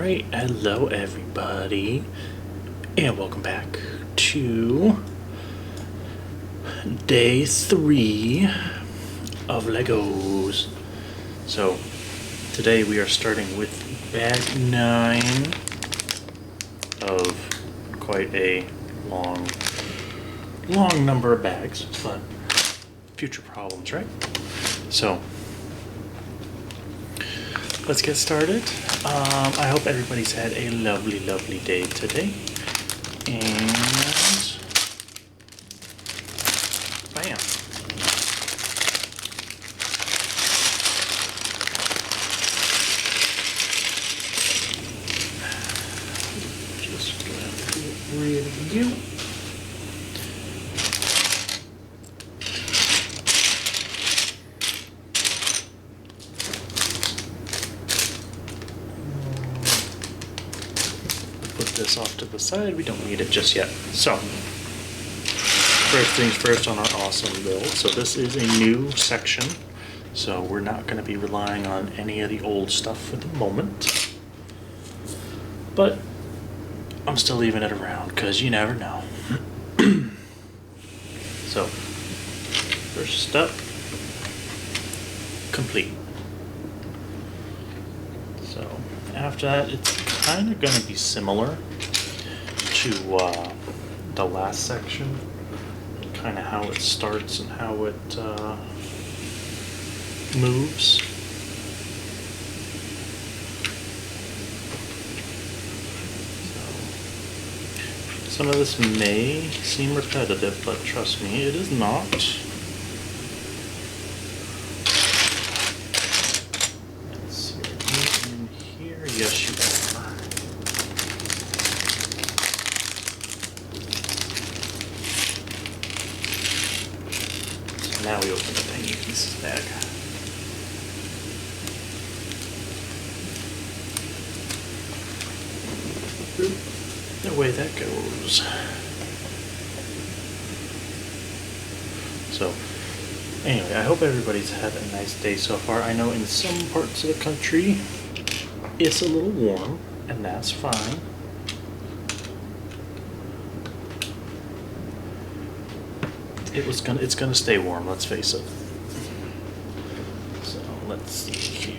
Alright, hello everybody, and welcome back to day 3 of Legos. So, today we are starting with bag 9 of quite a long number of bags, but future problems, right? So, let's get started. I hope everybody's had a lovely day today. And bam. Just gonna get rid of you. This off to the side, we don't need it just yet. So, first things first on our awesome build. So this is a new section, so we're not going to be relying on any of the old stuff for the moment. But I'm still leaving it around because you never know. So, first step, complete. So, after that, it's kind of going to be similar to the last section, kind of how it starts and how it moves. So, some of this may seem repetitive, but trust me, it is not. Let's see, are you in here? Yes, you are. Now we open the tiny pieces bag. Away that goes. So, anyway, I hope everybody's had a nice day so far. I know in some parts of the country it's a little warm, and that's fine. It's gonna stay warm, let's face it. So let's see here.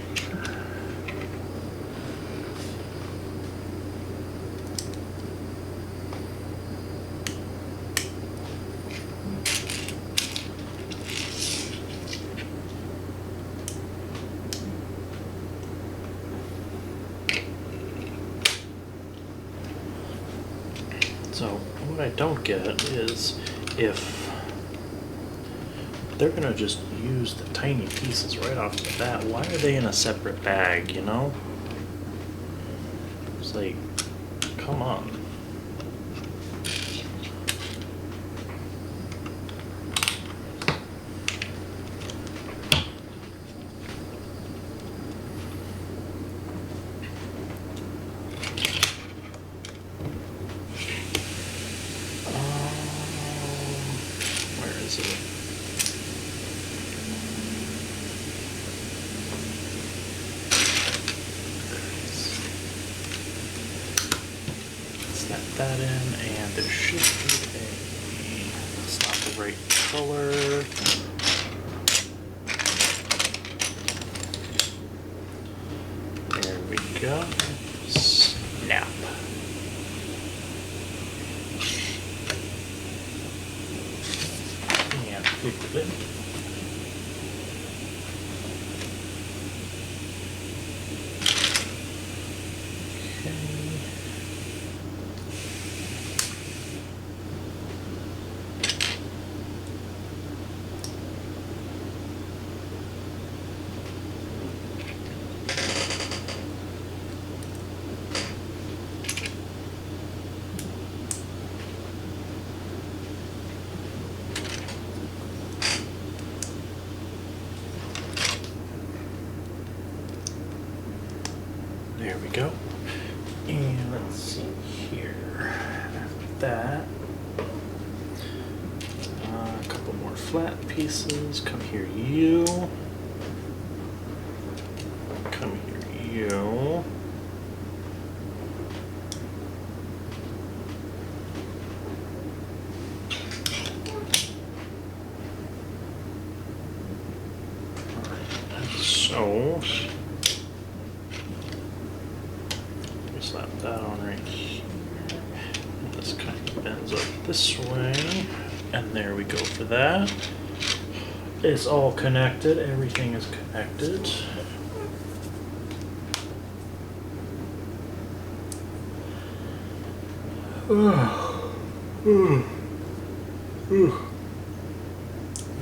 So what I don't get is if they're gonna just use the tiny pieces right off the bat, why are they in a separate bag, you know? It's like, come on. Where is it? Snap that in, and there should be a, that's not the right color. There we go. Snap. And flip it. There we go. And let's see here. After that, a couple more flat pieces. Come here, you. Come here, you. So we slap that on right here. This kind of bends up this way, and there we go for that. It's all connected. Everything is connected.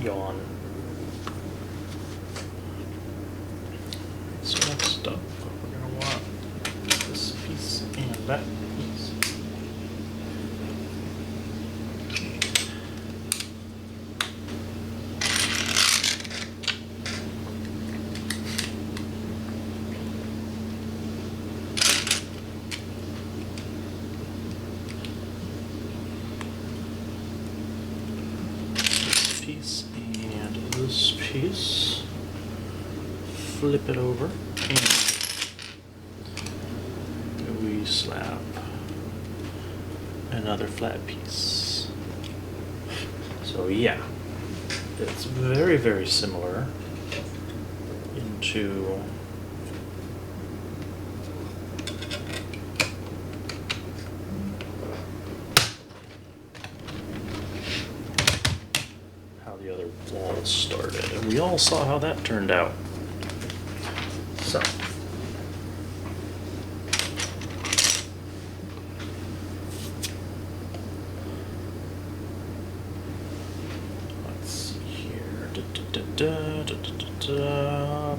Yawn. So next up, we're going to want this piece and that piece. Piece and this piece, flip it over, and we slap another flat piece. So yeah, it's very, very similar into the other wall started, and we all saw how that turned out. So let's see here.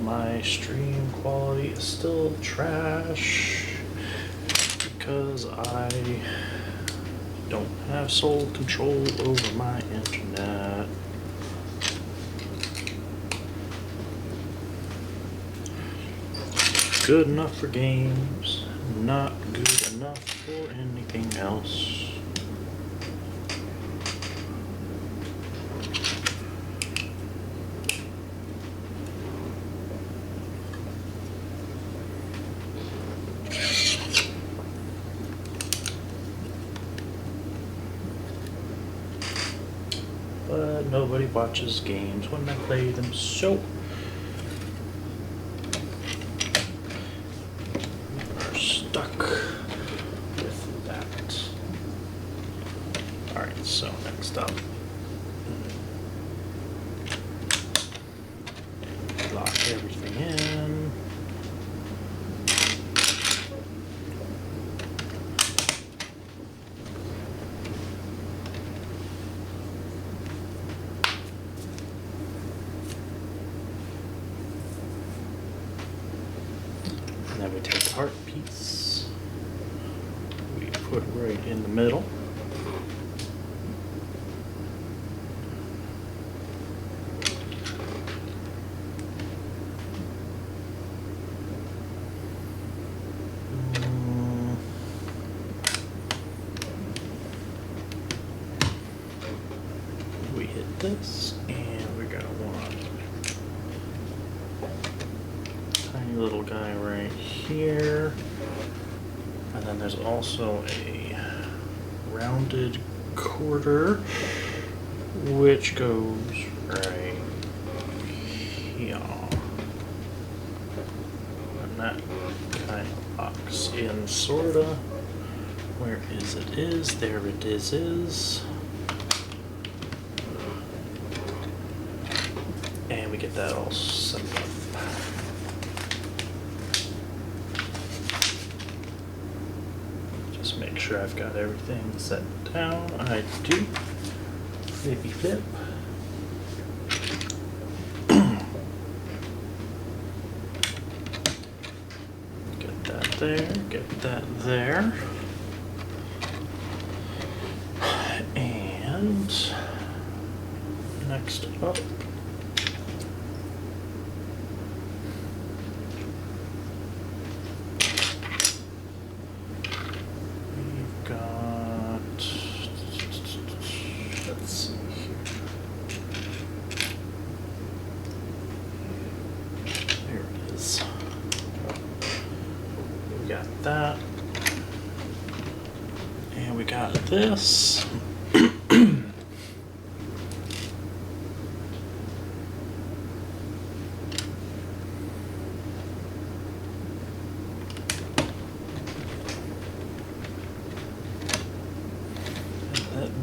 My stream quality is still trash because I don't have sole control over my internet. Good enough for games, not good enough for anything else. But nobody watches games when I play them, so stuck with that. Alright, so next up, lock everything in. And then we take the heart piece, we put right in the middle. We hit this, and we're gonna want tiny little guy right here, and then there's also a rounded quarter which goes right here, and that kind of locks in sorta. Where is it? There it is. And we get that all set up. Just make sure I've got everything set down. I do. Flippy flip. Get that there, get that there. And next up, we've got, let's see here. There it is. We got that. And we got this.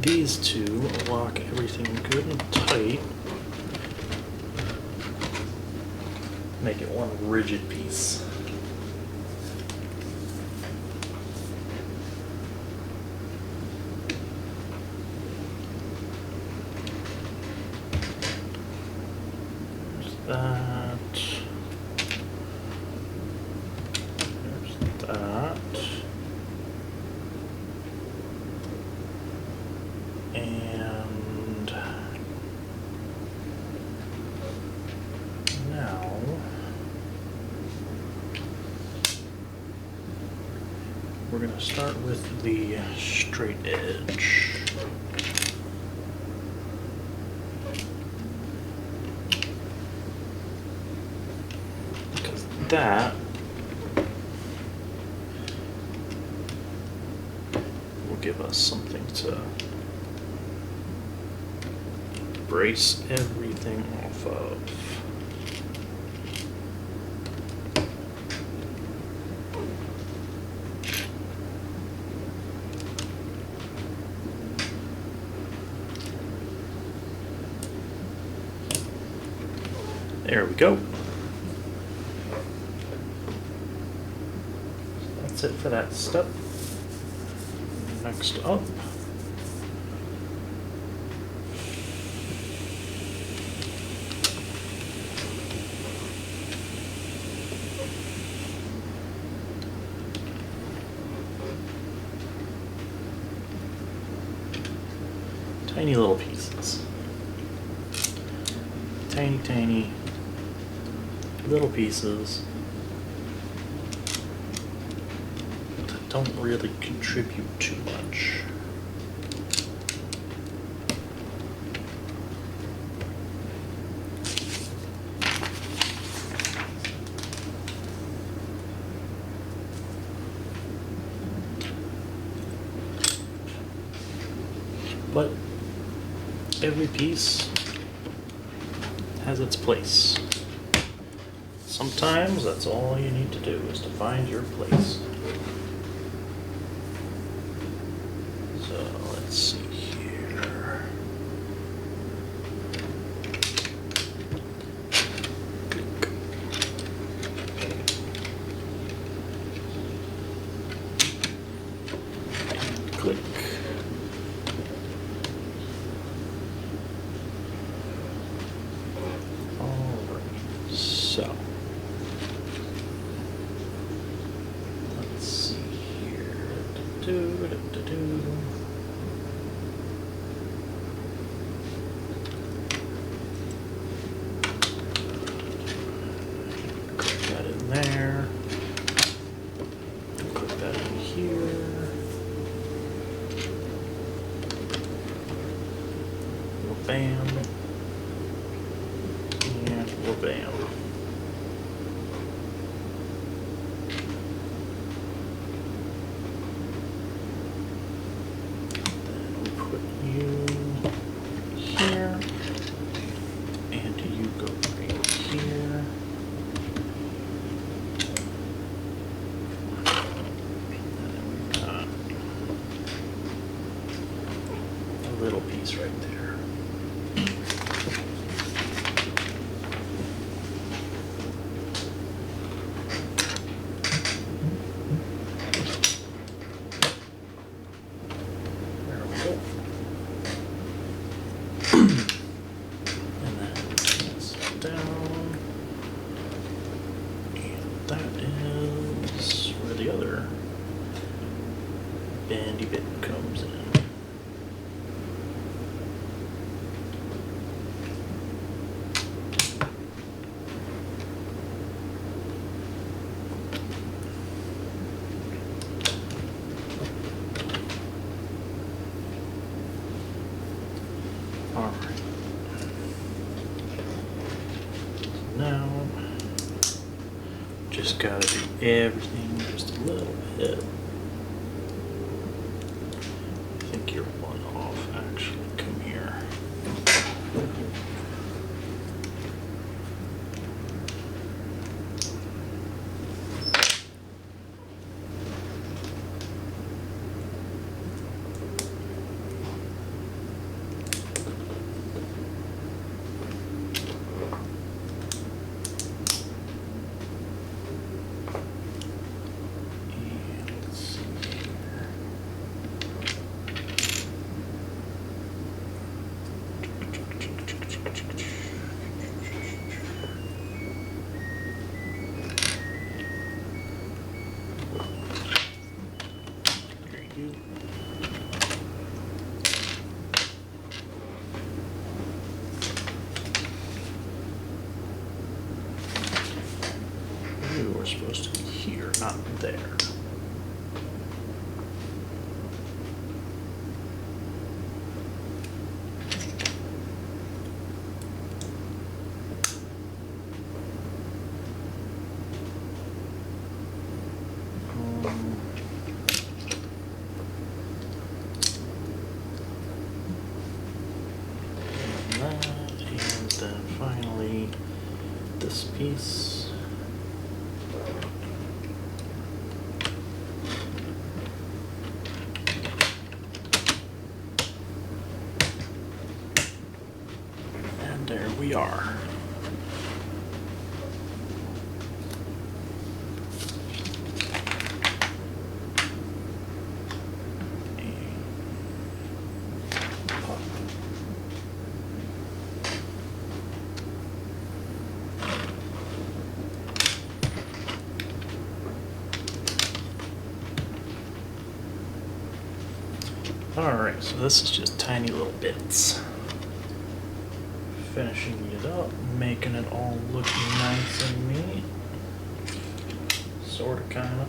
these two lock everything good and tight. Make it one rigid piece. There's that. There's that. And now we're going to start with the straight edge. Because that will give us something to brace everything off of. There we go. That's it for that step. Next up, tiny little pieces. Tiny little pieces that don't really contribute too much. But every piece has its place. Sometimes that's all you need to do is to find your place. So let's see here. Click. Alright, so let's see here. Click that in there. Click that in here. Bam. And bam. Then we put you here. And you go right here. And then we've got a little piece right there. Bandy bit comes in. All right. Now, just gotta do everything just a little bit. You're one off, actually. Come here. supposed to be here, not there. And then finally this piece. And there we are. Alright, so this is just tiny little bits. Finishing it up, making it all look nice and neat. Sorta, kinda.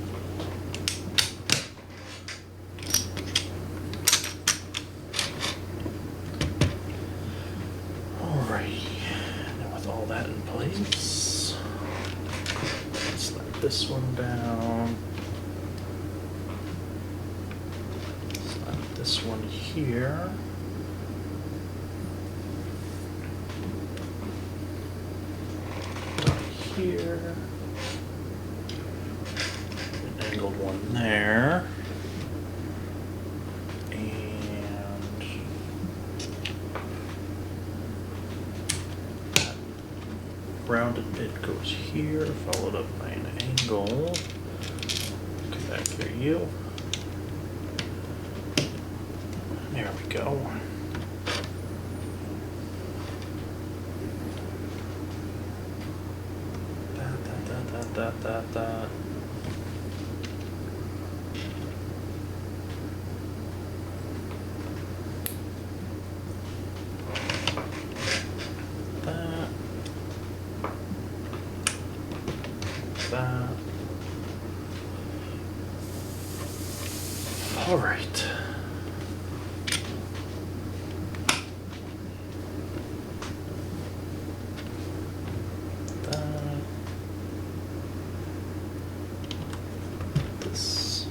Alright, and with all that in place, slide this one down. This one here. Right here. An angled one there. And that rounded bit goes here, followed up by an angle. Come back here, you. There we go. That. All right. This.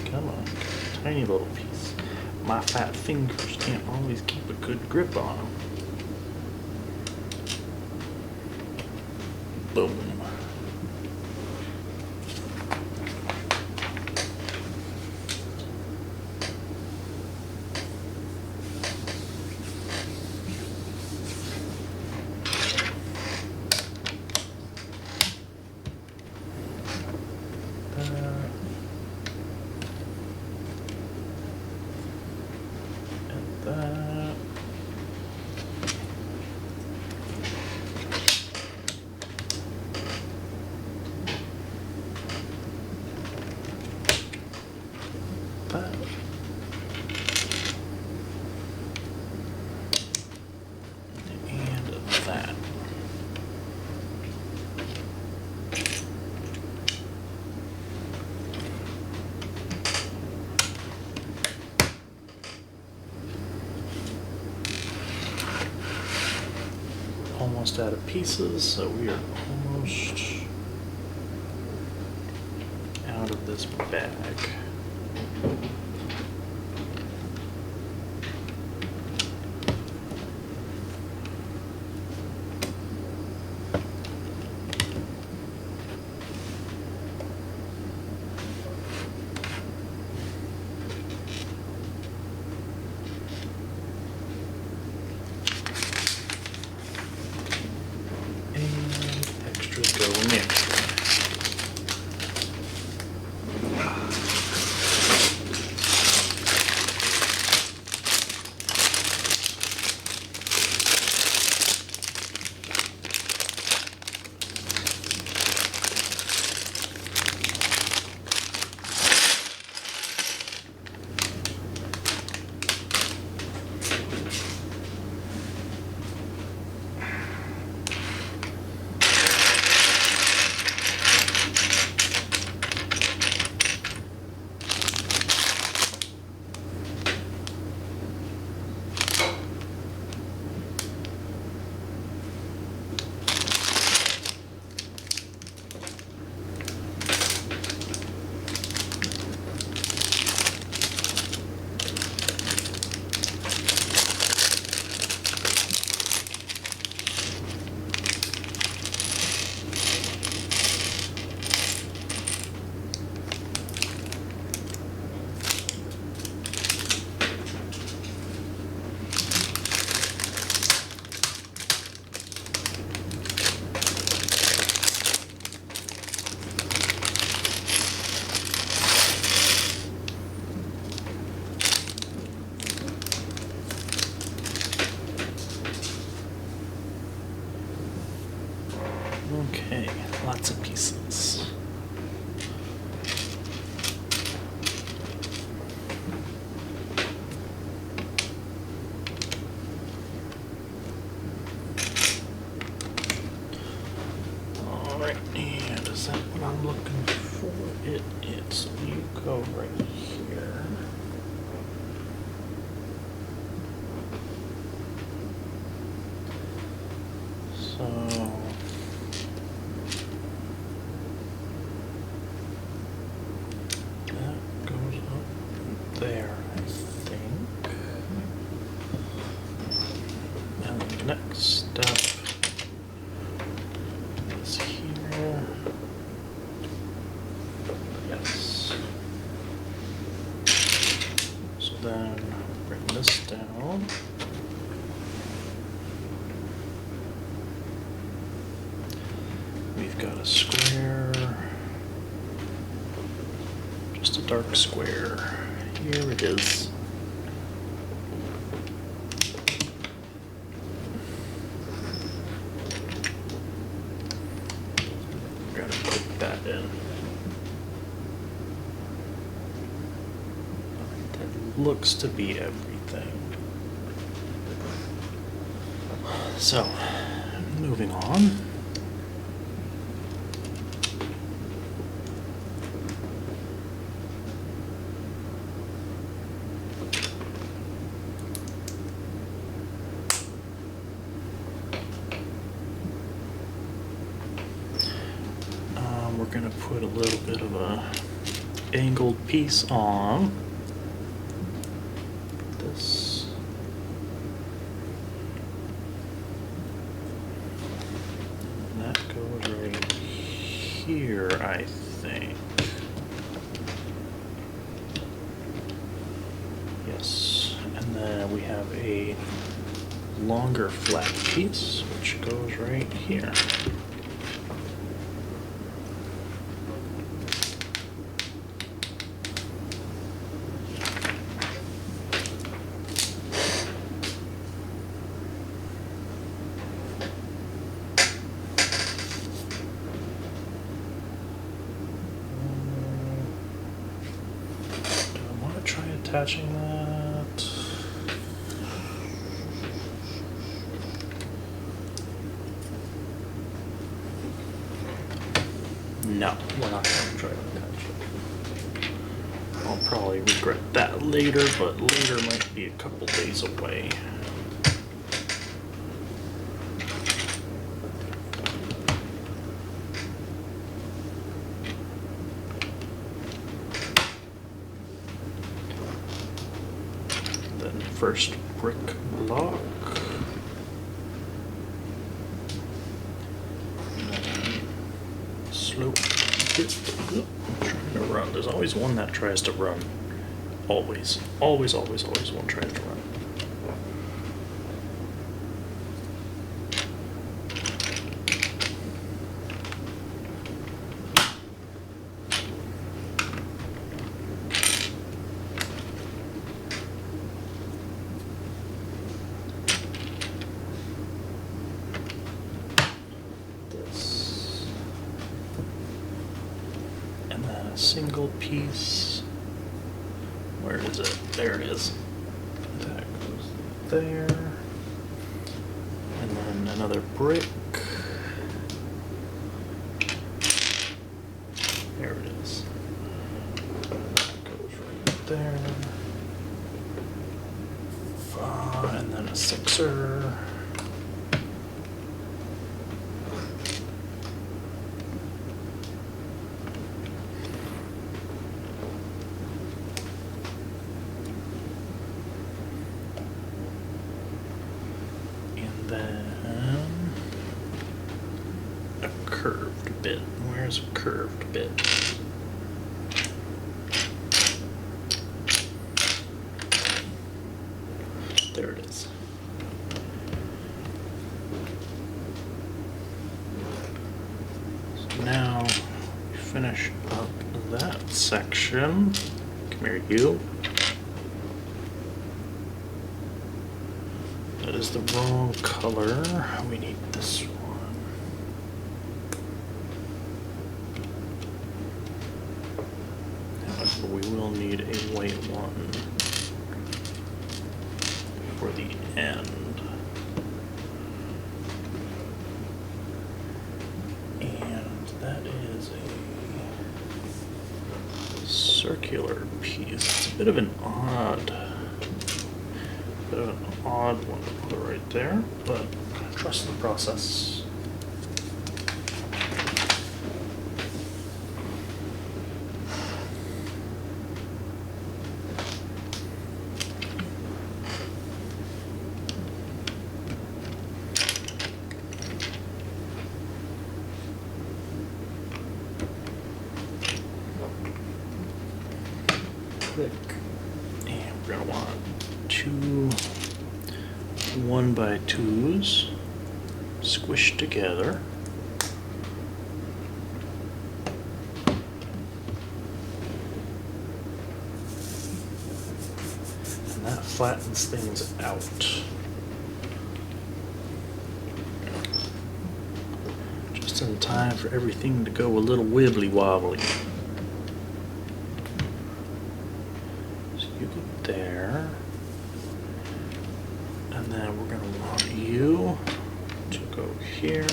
Come on, tiny little piece. My fat fingers can't always keep a good grip on them. Boom. That. That. And that. Almost out of pieces, so we are almost out of this bag. Going in. I'm looking for it. It's, you go right here. So that goes up there, I think. And the next step is here. Yes. So then bring this down. We've got a square, just a dark square. Here it is. Gotta put that in. That looks to be everything. So, moving on. We're gonna put a little bit of a angled piece on this. And that goes right here, I think. Yes, and then we have a longer flat piece which goes right here. Attaching that. No, we're not going to try to attach it. I'll probably regret that later, but later might be a couple days away. First brick block. Slope it. Trying to run. There's always one that tries to run. Always. Always, always, always one tries to run. Single piece. Where is it? There it is. That goes there. And then another brick. There it is. That goes right there. And then a sixer. Then a curved bit. Where's a curved bit? There it is. So now we finish up that section. Come here, you. That is the wrong color. We need this one. However, we will need a white one for the end. And that is a circular piece. It's a bit of an odd one to put right there, but trust the process. Click, and we're gonna want 2 1x2s squished together. And that flattens things out. Just in time for everything to go a little wibbly wobbly. So you get there. And then we're going to want you to go here.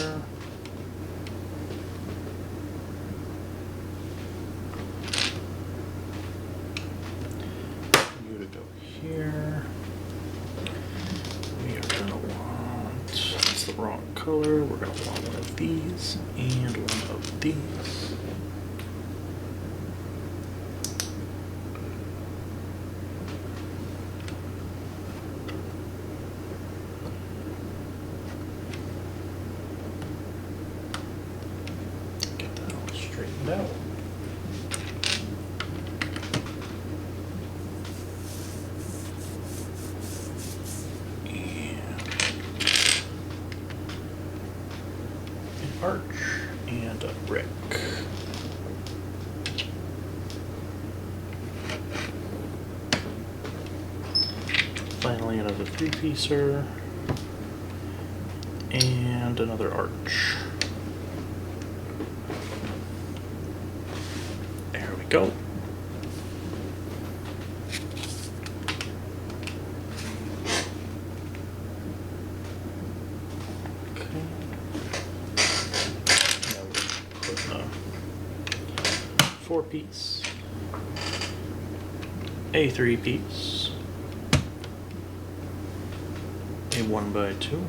You to go here. We are going to want, that's the wrong color, we're going to want one of these and one of these. Straightened out. And an arch and a brick. Finally, another 3-piecer and another arch. Go. Okay. Now we're putting a 4-piece, a 3-piece, a 1x2,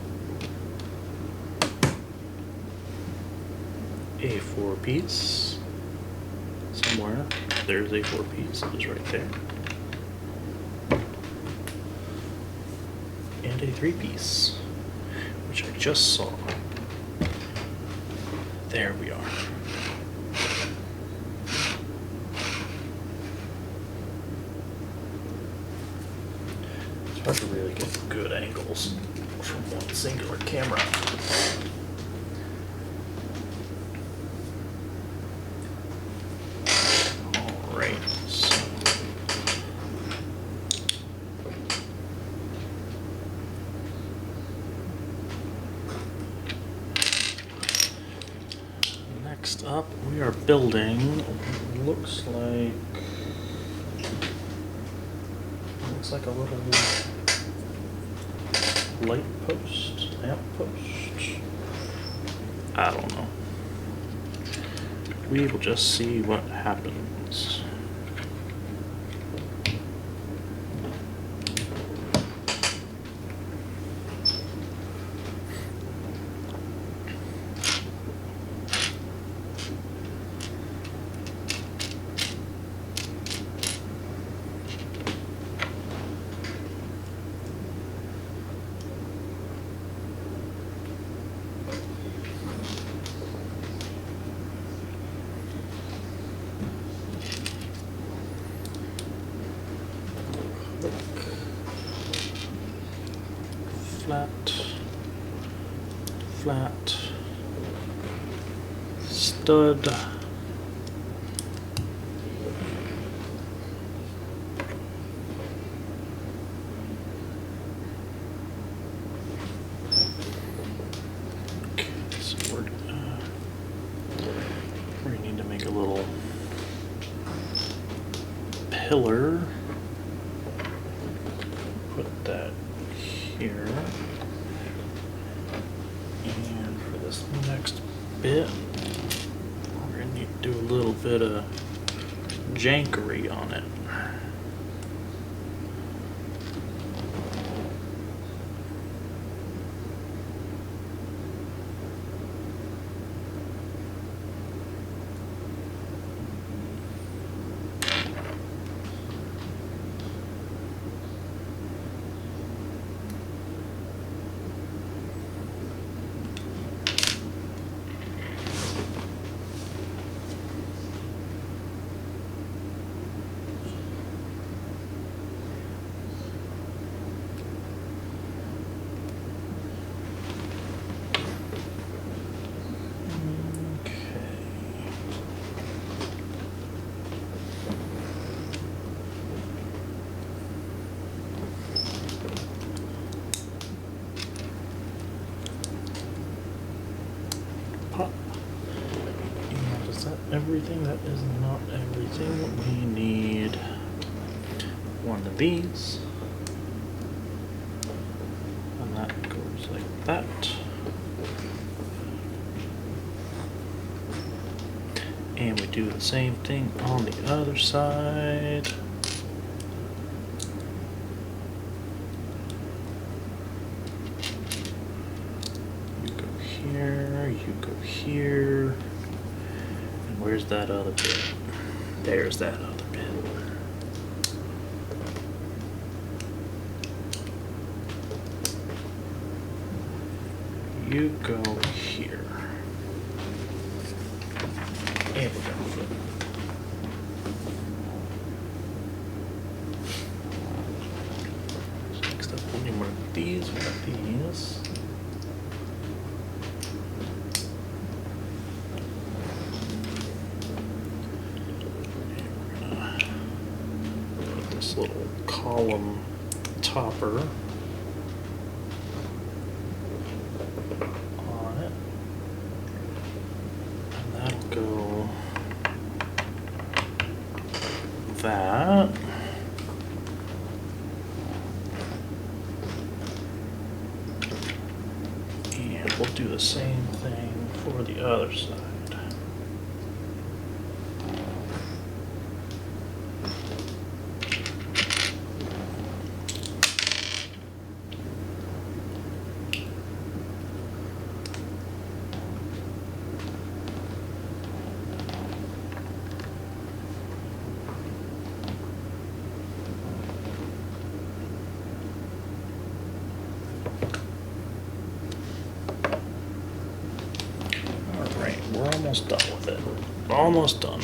a 4-piece. Somewhere there's a 4-piece, it is right there, and a 3-piece, which I just saw. There we are. It's hard to really get good angles from one singular camera. Next up, we are building what looks like a little light post, lamp post. I don't know. We will just see what happens. Flat, stud, okay, so we need to make a little pillar, put that here. And for this next bit, we're going to need to do a little bit of jankery on it. And is that everything? That is not everything. We need one of these. And that goes like that. And we do the same thing on the other side. You go here, and where's that other bit? There's that other bit. You go here. And we go. Next up, we need one of these, one of these. Little column topper on it, and that'll go that. And we'll do the same thing for the other side. We're almost done with it. Almost done.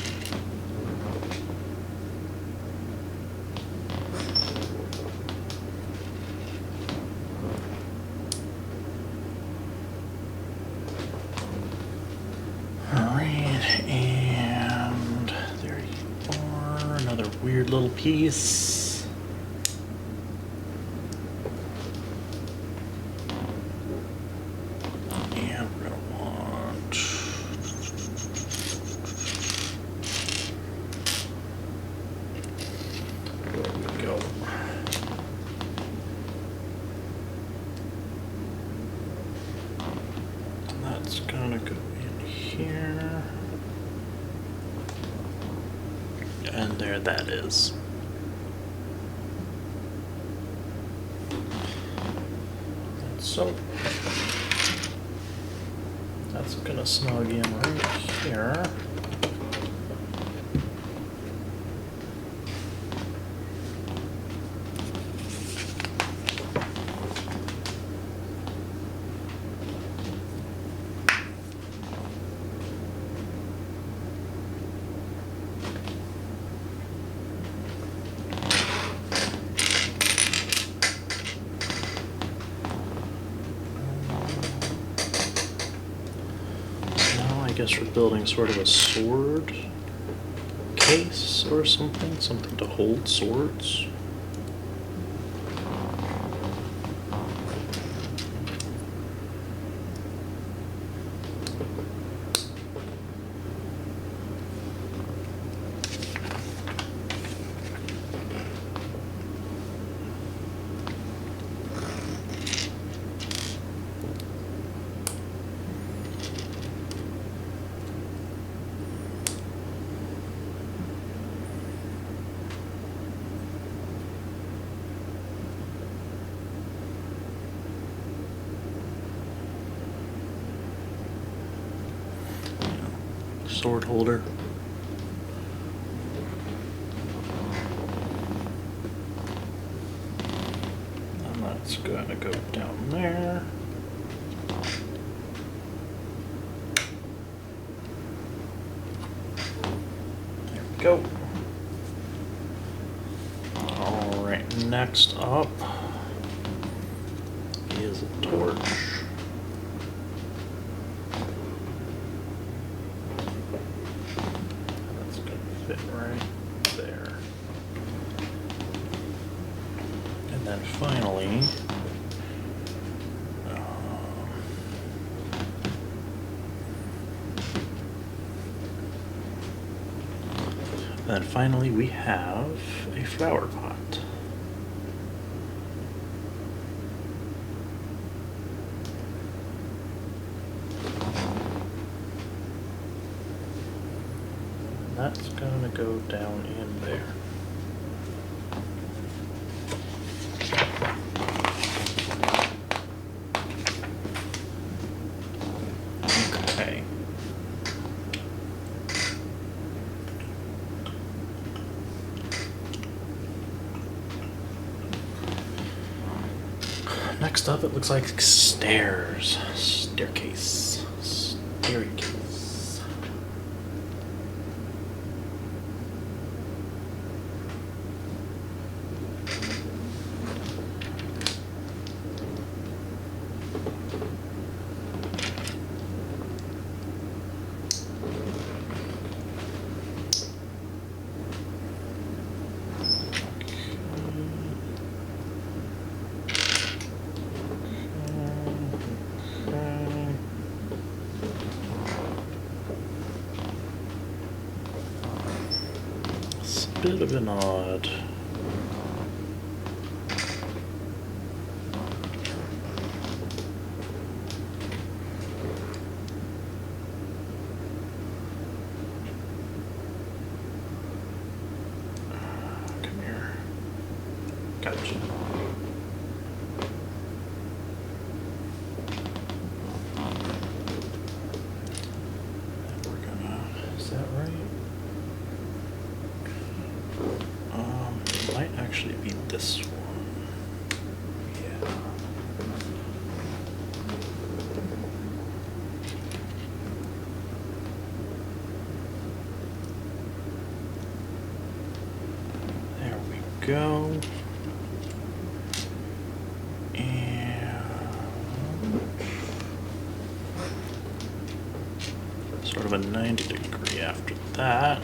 Alright, and there you are. Another weird little piece. That's gonna go in here. And there that is. So that's gonna snug in right here. I guess we're building sort of a sword case or something to hold swords. stored holder. And that's going to go down there. There we go. All right, next up is a torch. That's going to fit right there. And then finally, we have a flower pot. That's gonna go down in there. Okay. Next up, it looks like stairs. Staircase. Staircase. Bit of an odd. Come here. Gotcha. We're gonna. Is that right? It might actually be this one. Yeah. There we go. And sort of a 90-degree after that.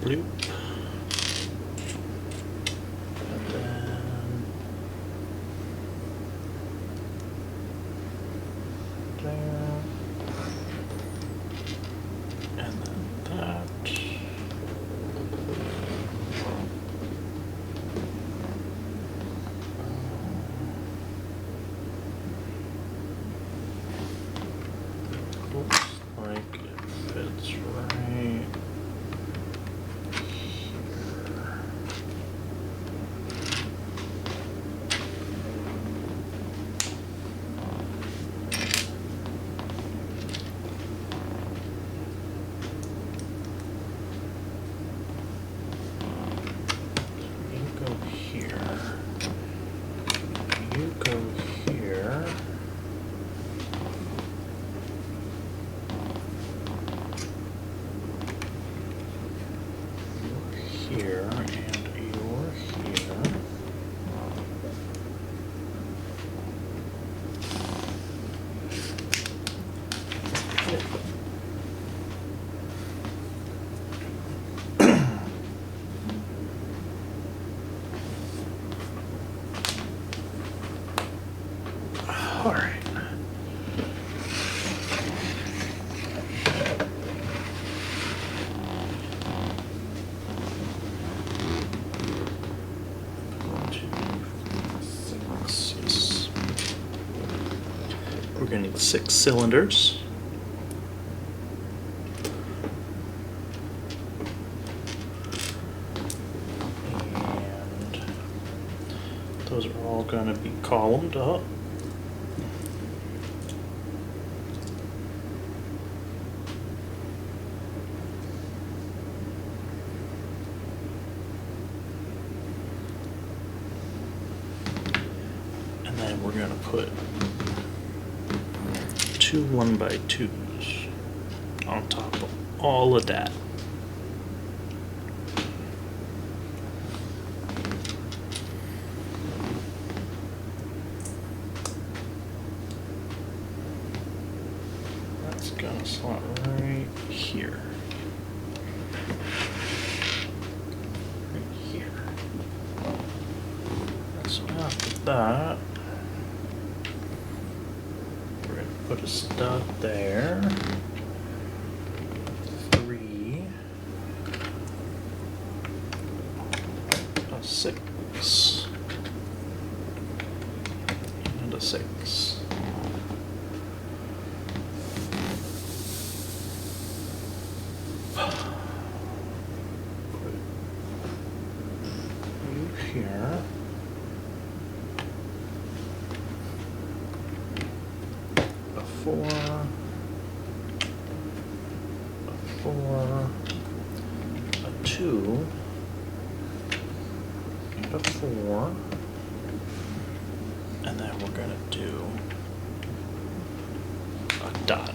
Bloop. Here and you're here. All right. We're going to need 6 cylinders. And those are all going to be columned up. then we're going to put 2 1x2s on top of all of that. That's gonna slot right here. Right here. And so after that, we're gonna put a stud there. 3. A 6. And a 6. Here. A 4, a 4, a 2, and a 4, and then we're going to do a dot.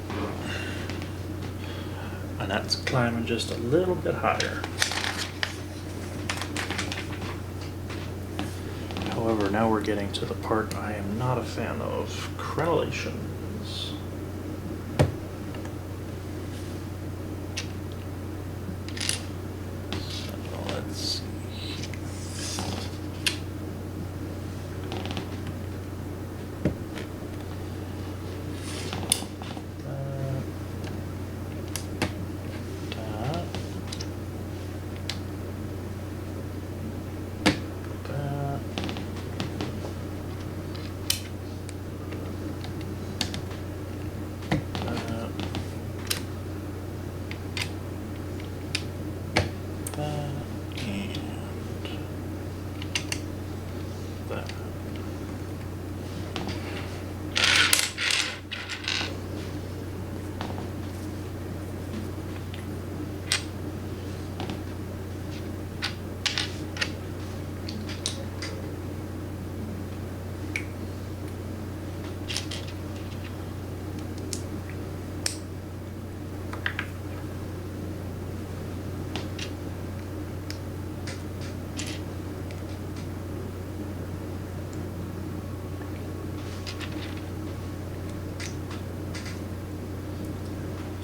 And that's climbing just a little bit higher. However, now we're getting to the part I am not a fan of, crenellations. So let's see here.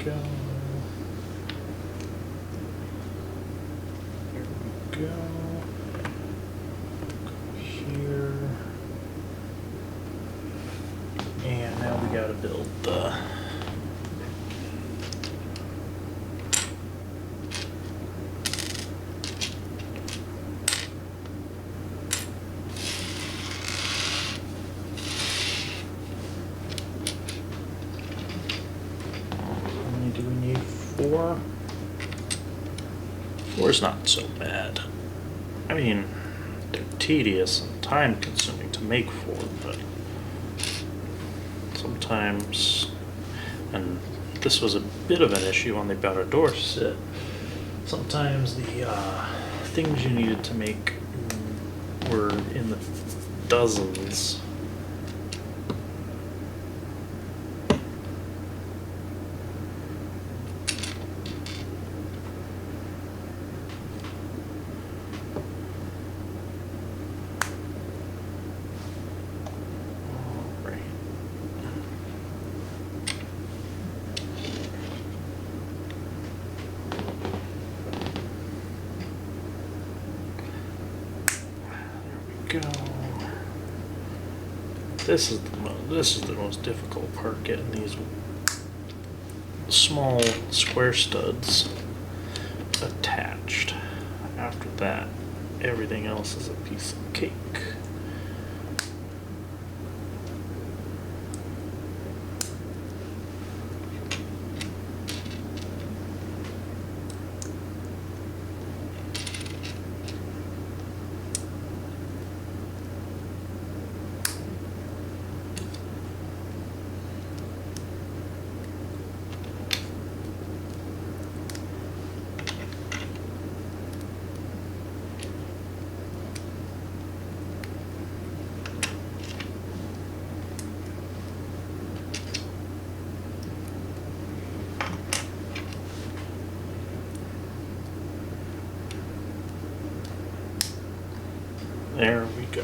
Go. Here we go. Go here. And now we gotta build the do we need 4? 4 is not so bad. I mean, they're tedious and time consuming to make 4, but sometimes, and this was a bit of an issue on the Battledore set, sometimes the things you needed to make were in the dozens. Go. This is the most difficult part, getting these small square studs attached. After that, everything else is a piece of cake. There we go.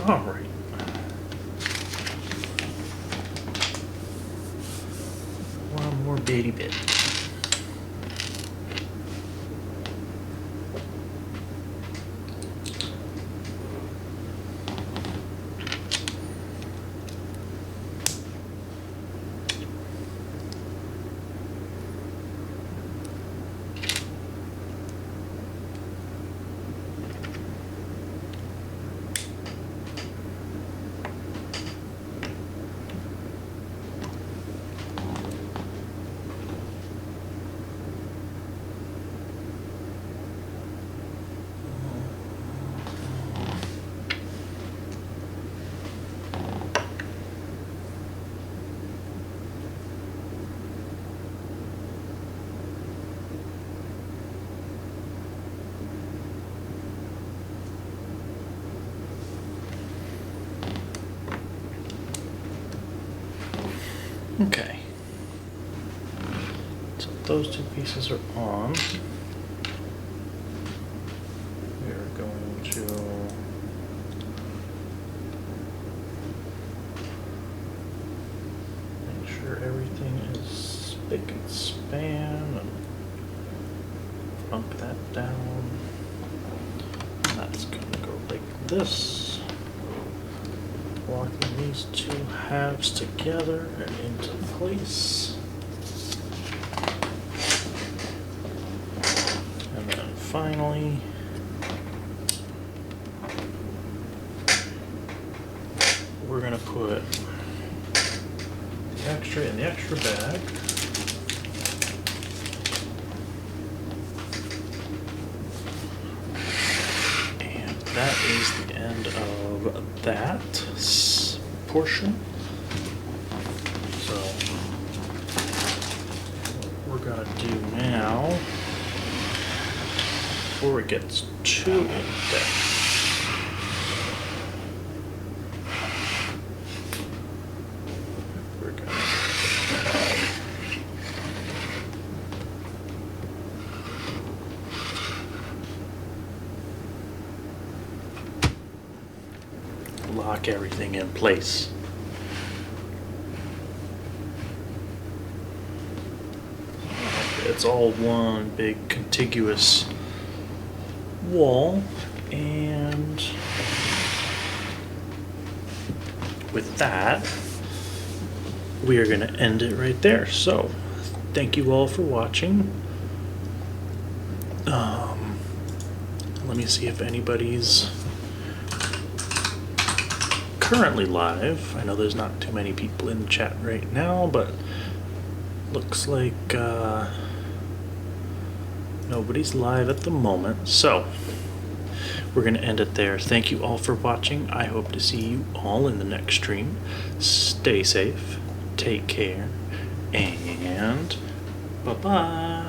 All right. One more bitty bit. Okay. So those two pieces are on. We are going to make sure everything is spick and span and bump that down. That's going to go like this. Locking these two halves together and into place. And then finally, we're going to put the extra in the extra bag. And that is the end of that portion. So what we're gonna do now, before it gets too in depth, we're gonna lock everything in place. It's all one big contiguous wall, and with that, we are going to end it right there. So, thank you all for watching. Let me see if anybody's currently live. I know there's not too many people in the chat right now, but looks like nobody's live at the moment. So we're going to end it there. Thank you all for watching. I hope to see you all in the next stream. Stay safe, take care, and bye-bye.